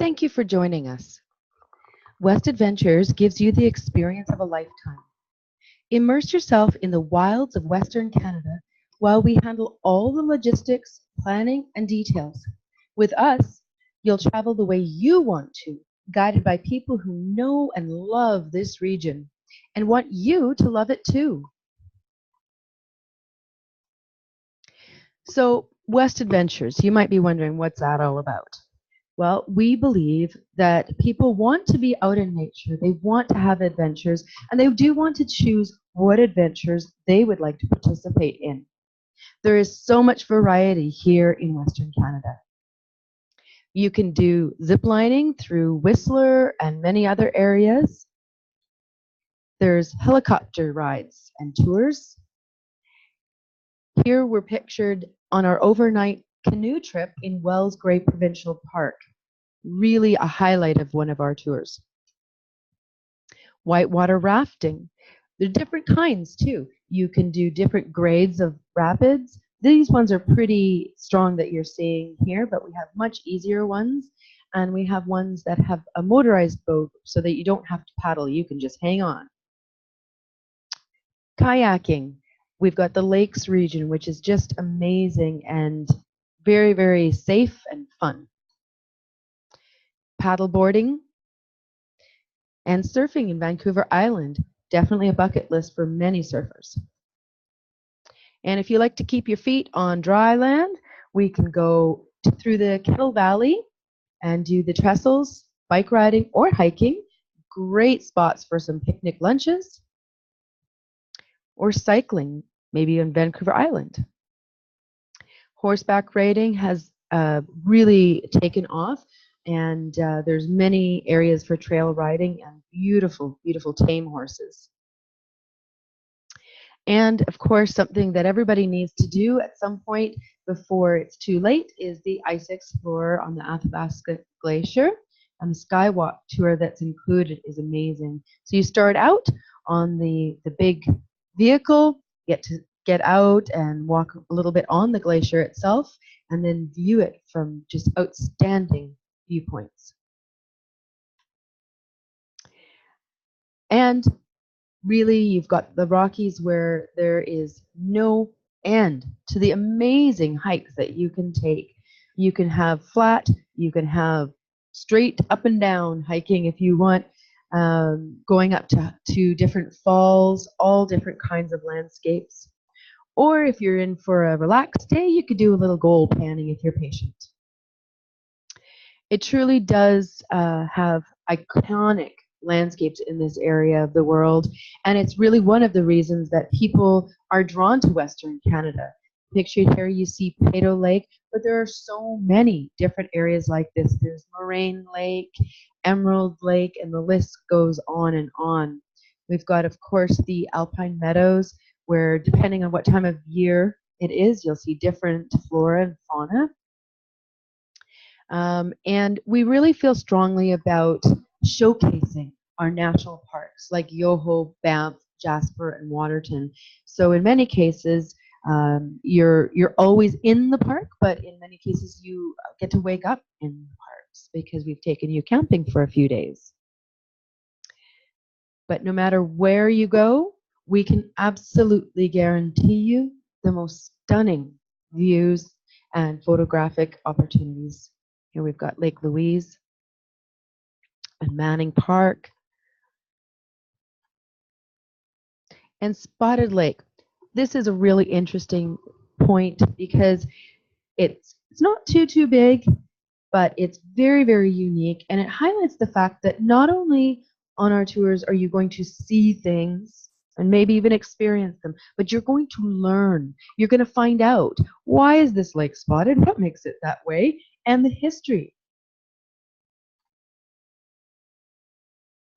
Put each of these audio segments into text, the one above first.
Thank you for joining us. West Adventures gives you the experience of a lifetime. Immerse yourself in the wilds of Western Canada while we handle all the logistics, planning, and details. With us, you'll travel the way you want to, guided by people who know and love this region and want you to love it too. So, West Adventures, you might be wondering what's that all about? Well, we believe that people want to be out in nature, they want to have adventures, and they do want to choose what adventures they would like to participate in. There is so much variety here in Western Canada. You can do zip lining through Whistler and many other areas. There's helicopter rides and tours. Here we're pictured on our overnight canoe trip in Wells Gray Provincial Park. Really a highlight of one of our tours. Whitewater rafting. There are different kinds too. You can do different grades of rapids. These ones are pretty strong that you're seeing here, but we have much easier ones. And we have ones that have a motorized boat so that you don't have to paddle. You can just hang on. Kayaking. We've got the lakes region, which is just amazing and very, very safe and fun. Paddleboarding and surfing in Vancouver Island. Definitely a bucket list for many surfers. And if you like to keep your feet on dry land, we can go through the Kettle Valley and do the trestles, bike riding, or hiking. Great spots for some picnic lunches. Or cycling, maybe on Vancouver Island. Horseback riding has really taken off, and there's many areas for trail riding and beautiful, beautiful tame horses. And of course, something that everybody needs to do at some point before it's too late is the Ice Explorer on the Athabasca Glacier. And the Skywalk tour that's included is amazing. So you start out on the big vehicle, get to get out and walk a little bit on the glacier itself, and then view it from just outstanding viewpoints. And really, you've got the Rockies where there is no end to the amazing hikes that you can take. You can have flat, you can have straight up and down hiking if you want, going up to different falls, all different kinds of landscapes. Or if you're in for a relaxed day, you could do a little gold panning if you're patient. It truly does have iconic landscapes in this area of the world, and it's really one of the reasons that people are drawn to Western Canada. Pictured here you see Peyto Lake, but there are so many different areas like this. There's Moraine Lake, Emerald Lake, and the list goes on and on. We've got, of course, the Alpine Meadows, where depending on what time of year it is, you'll see different flora and fauna. And we really feel strongly about showcasing our national parks like Yoho, Banff, Jasper, and Waterton. So in many cases, you're always in the park, but in many cases you get to wake up in the parks because we've taken you camping for a few days. But no matter where you go, we can absolutely guarantee you the most stunning views and photographic opportunities. Here we've got Lake Louise and Manning Park and Spotted Lake. This is a really interesting point because it's not too big, but it's very, very unique, and it highlights the fact that not only on our tours are you going to see things and maybe even experience them, but you're going to learn. You're going to find out, why is this lake spotted? What makes it that way? And the history.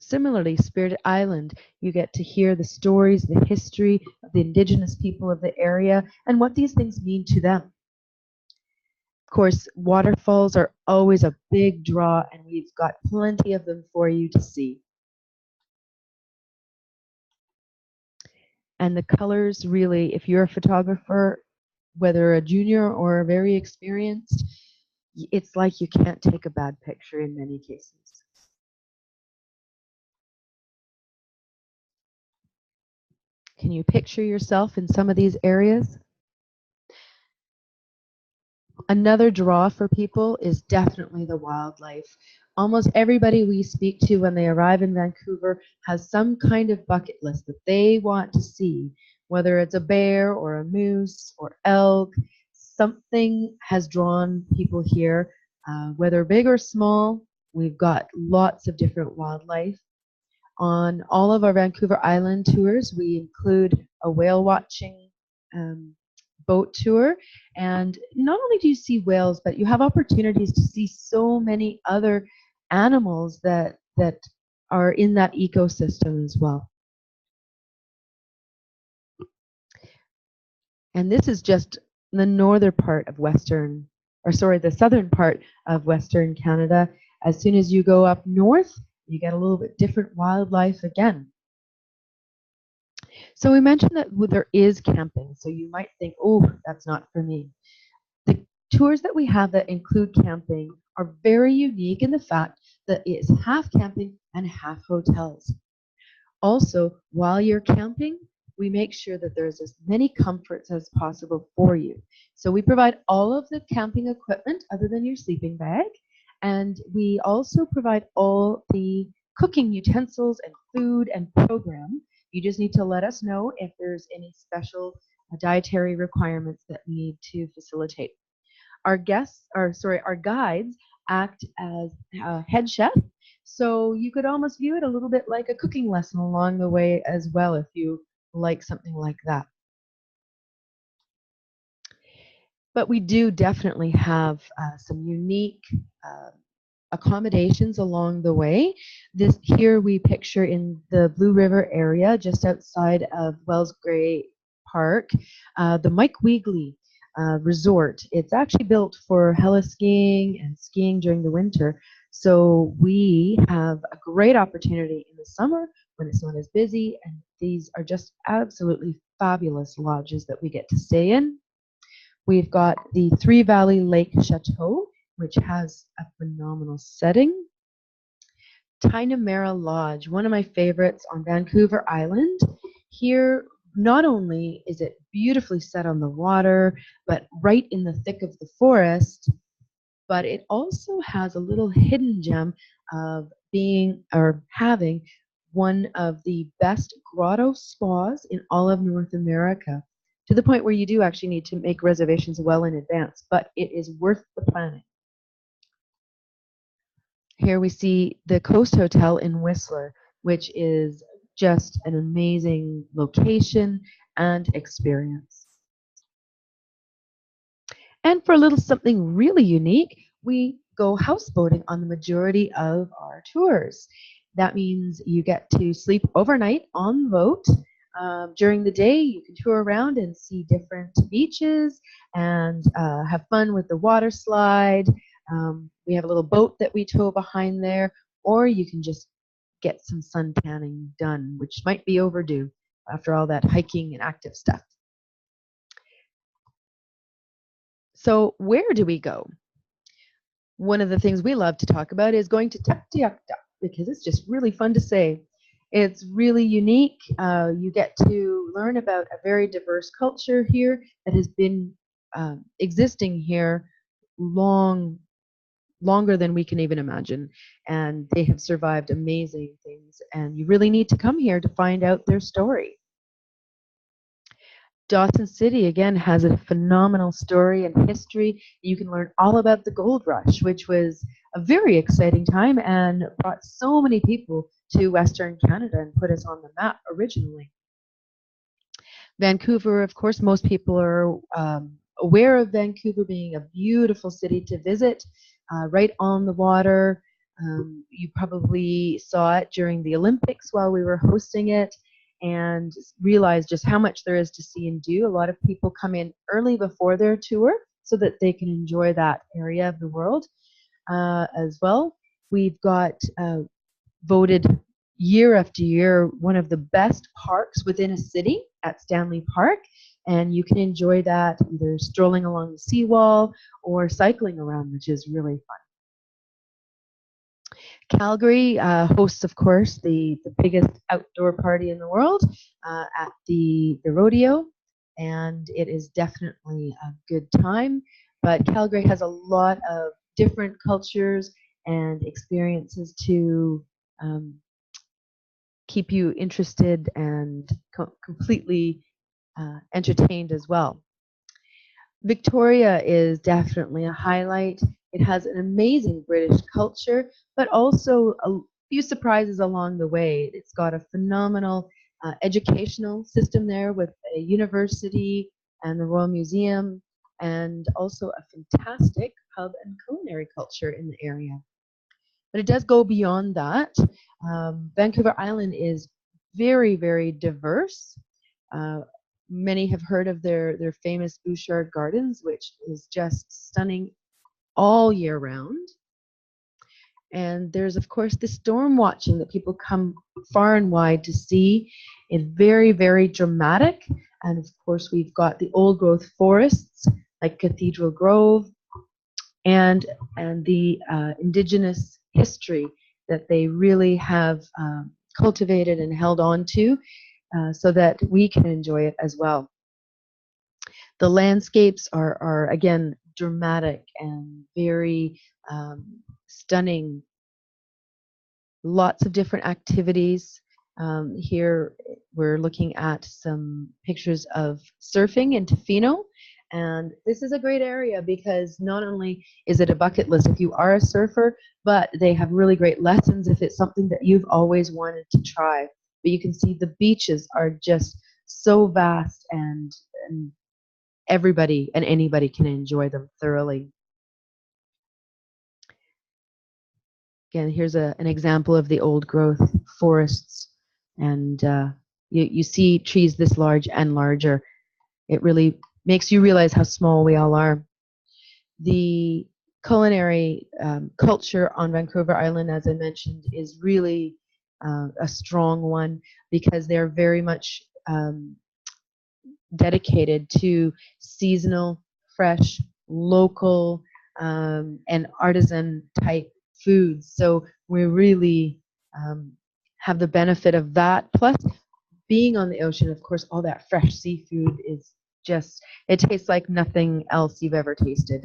Similarly, Spirit Island, you get to hear the stories, the history of the Indigenous people of the area and what these things mean to them. Of course, waterfalls are always a big draw, and we've got plenty of them for you to see. And the colors really, if you're a photographer, whether a junior or a very experienced, it's like you can't take a bad picture in many cases. Can you picture yourself in some of these areas? Another draw for people is definitely the wildlife. Almost everybody we speak to when they arrive in Vancouver has some kind of bucket list that they want to see, whether it's a bear or a moose or elk. Something has drawn people here, whether big or small. We've got lots of different wildlife. On all of our Vancouver Island tours, we include a whale watching um, boat tour. And not only do you see whales, but you have opportunities to see so many other animals that are in that ecosystem as well. And this is just the northern part of the southern part of Western Canada. As soon as you go up north, you get a little bit different wildlife again. So we mentioned that there is camping. So you might think, oh, that's not for me. The tours that we have that include camping are very unique in the fact that it's half camping and half hotels. Also, while you're camping, we make sure that there's as many comforts as possible for you. So we provide all of the camping equipment other than your sleeping bag, and we also provide all the cooking utensils and food and program. You just need to let us know if there's any special dietary requirements that we need to facilitate. Our guides act as head chef, so you could almost view it a little bit like a cooking lesson along the way as well if you like something like that. But we do definitely have some unique uh, accommodations along the way. This here we picture in the Blue River area, just outside of Wells Gray Park, the Mike Weegley resort. It's actually built for heli-skiing and skiing during the winter. So we have a great opportunity in the summer when it's not as busy, and these are just absolutely fabulous lodges that we get to stay in. We've got the Three Valley Lake Chateau, which has a phenomenal setting. Tinamera Lodge, one of my favorites on Vancouver Island. Here, not only is it beautifully set on the water, but right in the thick of the forest, but it also has a little hidden gem of having one of the best grotto spas in all of North America, to the point where you do actually need to make reservations well in advance, but it is worth the planning. Here we see the Coast Hotel in Whistler, which is just an amazing location and experience. And for a little something really unique, we go houseboating on the majority of our tours. That means you get to sleep overnight on the boat. During the day, you can tour around and see different beaches and have fun with the water slide. We have a little boat that we tow behind there, or you can just get some sun tanning done, which might be overdue after all that hiking and active stuff. So where do we go? One of the things we love to talk about is going to Tuktoyaktuk, because it's just really fun to say. It's really unique. You get to learn about a very diverse culture here that has been existing here longer than we can even imagine. And they have survived amazing things. And you really need to come here to find out their story. Dawson City, again, has a phenomenal story and history. You can learn all about the gold rush, which was a very exciting time and brought so many people to Western Canada and put us on the map originally. Vancouver, of course, most people are aware of Vancouver being a beautiful city to visit, right on the water. You probably saw it during the Olympics while we were hosting it and realize just how much there is to see and do. A lot of people come in early before their tour so that they can enjoy that area of the world as well. We've got voted year after year one of the best parks within a city at Stanley Park. and you can enjoy that either strolling along the seawall or cycling around, which is really fun. Calgary hosts, of course, the biggest outdoor party in the world at the rodeo, and it is definitely a good time. But Calgary has a lot of different cultures and experiences to um, keep you interested and completely entertained as well. Victoria is definitely a highlight. It has an amazing British culture, but also a few surprises along the way. It's got a phenomenal educational system there with a university and the Royal Museum, and also a fantastic pub and culinary culture in the area. But it does go beyond that. Vancouver Island is very, very diverse. Uh, Many have heard of their famous Bouchard Gardens, which is just stunning all year round. And there's, of course, the storm watching that people come far and wide to see. It's very, very dramatic. And of course, we've got the old growth forests like Cathedral Grove and the indigenous history that they really have cultivated and held on to so that we can enjoy it as well. The landscapes are again dramatic and very stunning. Lots of different activities. Here we're looking at some pictures of surfing in Tofino. And this is a great area because not only is it a bucket list if you are a surfer, but they have really great lessons if it's something that you've always wanted to try. But you can see the beaches are just so vast, and everybody and anybody can enjoy them thoroughly. Again, here's an example of the old growth forests, and you see trees this large and larger. It really makes you realize how small we all are. The culinary culture on Vancouver Island, as I mentioned, is really a strong one because they're very much dedicated to seasonal, fresh, local, and artisan type foods. So we really have the benefit of that. Plus, being on the ocean, of course, all that fresh seafood is just, it tastes like nothing else you've ever tasted.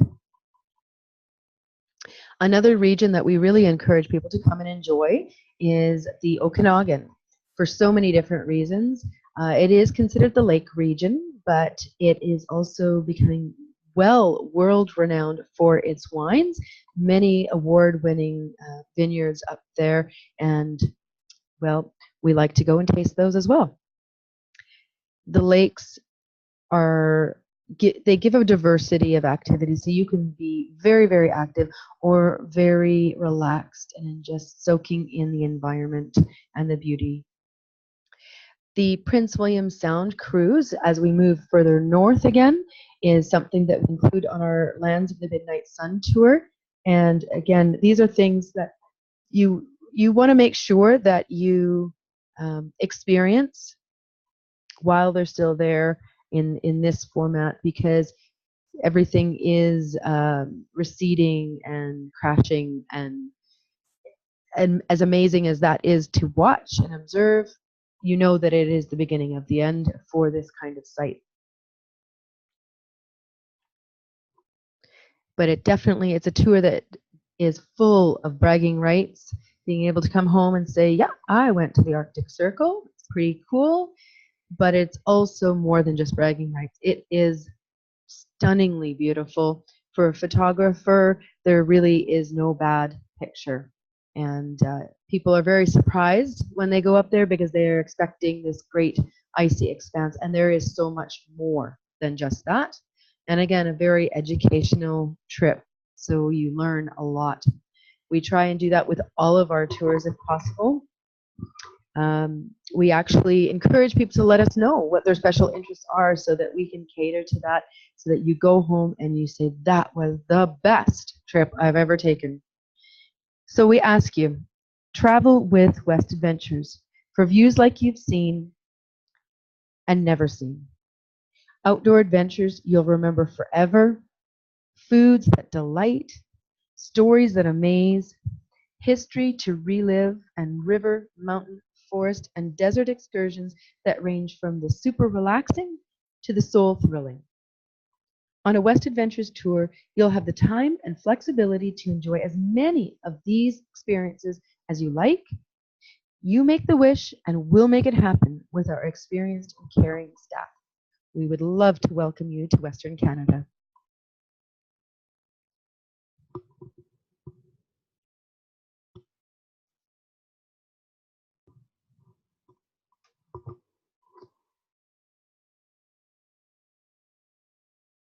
Another region that we really encourage people to come and enjoy is the Okanagan for so many different reasons. It is considered the lake region, but it is also becoming world renowned for its wines. Many award-winning vineyards up there, and well, we like to go and taste those as well. The lakes they give a diversity of activities, so you can be very, very active or very relaxed and just soaking in the environment and the beauty. The Prince William Sound cruise, as we move further north again, is something that we include on our Lands of the Midnight Sun tour. And again, these are things that you want to make sure that you experience while they're still there in this format, because everything is receding and crashing, and as amazing as that is to watch and observe, you know that it is the beginning of the end for this kind of site. But it's a tour that is full of bragging rights, being able to come home and say, yeah, I went to the Arctic Circle. It's pretty cool. But it's also more than just bragging rights. It is stunningly beautiful. For a photographer, there really is no bad picture. And people are very surprised when they go up there because they are expecting this great icy expanse. And there is so much more than just that. And again, a very educational trip. So you learn a lot. We try and do that with all of our tours if possible. We actually encourage people to let us know what their special interests are so that we can cater to that, so that you go home and you say, that was the best trip I've ever taken. So we ask you, travel with West Adventures for views like you've seen and never seen. Outdoor adventures you'll remember forever, foods that delight, stories that amaze, history to relive, and river, mountain, forest, and desert excursions that range from the super relaxing to the soul thrilling. On a West Adventures tour, you'll have the time and flexibility to enjoy as many of these experiences as you like. You make the wish, and we'll make it happen with our experienced and caring staff. We would love to welcome you to Western Canada.